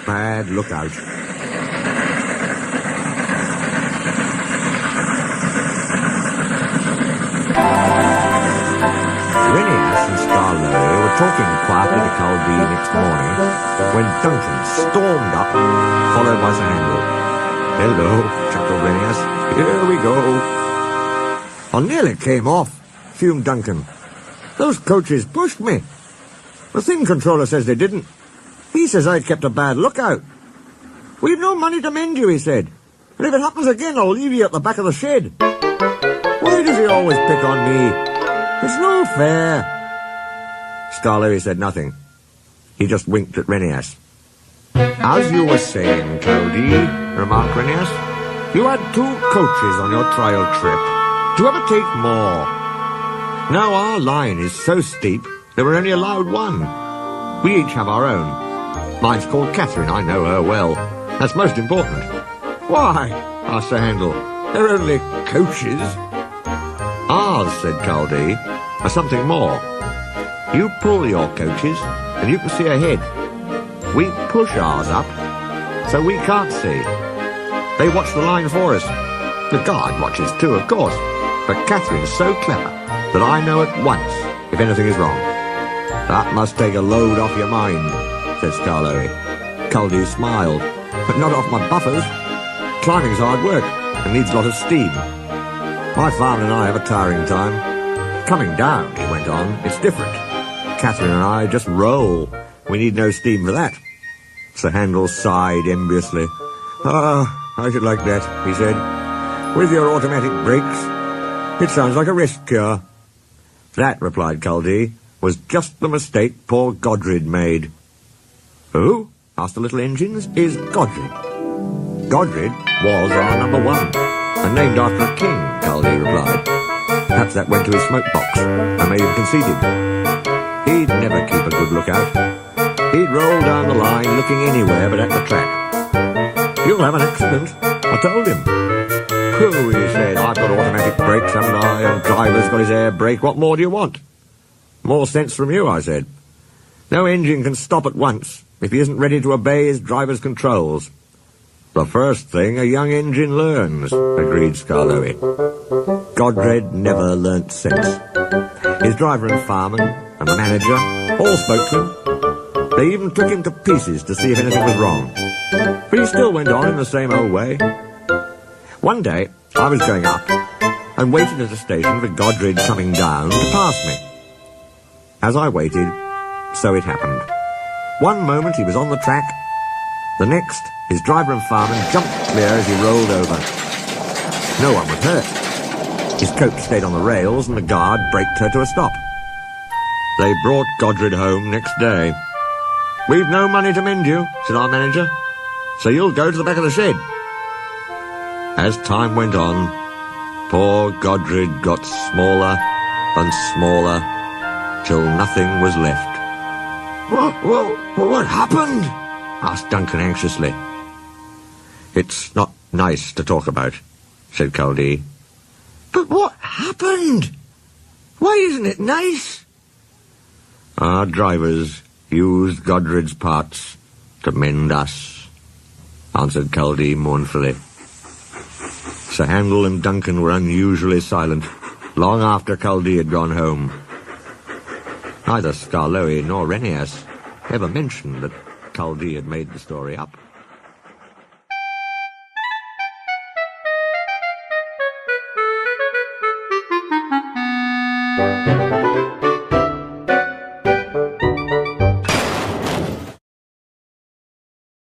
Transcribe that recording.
bad lookout. Renias and Starlow were talking quietly to Caldee next morning when Duncan stormed up, followed by Sir Handel. "Hello," chuckled Renias. "Here we go." "I nearly came off," fumed Duncan. "Those coaches pushed me. The thing controller says they didn't. He says I kept a bad lookout. "We've no money to mend you," he said. "And if it happens again, I'll leave you at the back of the shed." "Why does he always pick on me? It's no fair." Starlow said nothing. He just winked at Renias. "As you were saying, Caldee," remarked Renias, "you had 2 coaches on your trial trip. Do you ever take more? Now our line is so steep that we're only allowed 1. We each have our own. Mine's called Catherine. I know her well. That's most important." "Why?" asked Sir Handel. "They're only coaches." "Ours," said Caldee, "are something more. You pull your coaches, and you can see ahead. We push ours up, so we can't see. They watch the line for us. The guard watches too, of course. But Catherine's so clever that I know at once if anything is wrong." "That must take a load off your mind," said Starlow. Caldee smiled. "But not off my buffers. Climbing's hard work and needs a lot of steam. My father and I have a tiring time. Coming down," he went on, "it's different. Catherine and I just roll. We need no steam for that." Sir Handel sighed enviously. I should like that," he said. "With your automatic brakes. It sounds like a rest cure." "That," replied Caldee, "was just the mistake poor Godred made." "Who?" asked the little engines. "Is Godred?" "Godred was our number 1, and named after a king," Caldee replied. "Perhaps that went to his smoke box and made him conceited. He'd never keep a good lookout. He'd roll down the line looking anywhere but at the track. 'You'll have an accident,' I told him. 'Pooh,' he said, 'I've got automatic brakes, haven't I, and driver's got his air brake. What more do you want?' 'More sense from you,' I said. 'No engine can stop at once if he isn't ready to obey his driver's controls.' 'The first thing a young engine learns,' agreed Starlow. Godred never learnt sense. His driver and fireman and the manager all spoke to him. They even took him to pieces to see if anything was wrong. But he still went on in the same old way. One day, I was going up and waited at a station for Godred coming down to pass me. As I waited, so it happened. One moment he was on the track. The next, his driver and fireman jumped clear as he rolled over. No one was hurt. His coach stayed on the rails and the guard braked her to a stop. They brought Godred home next day. "We've no money to mend you," said our manager, "so you'll go to the back of the shed." As time went on, poor Godred got smaller and smaller, till nothing was left. What happened?" asked Duncan anxiously. "It's not nice to talk about," said Caldee. "But what happened? Why isn't it nice?" "Our drivers used Godred's parts to mend us," answered Caldee mournfully. Sir Handel and Duncan were unusually silent, long after Caldee had gone home. Neither Starlow nor Renias ever mentioned that Caldee had made the story up.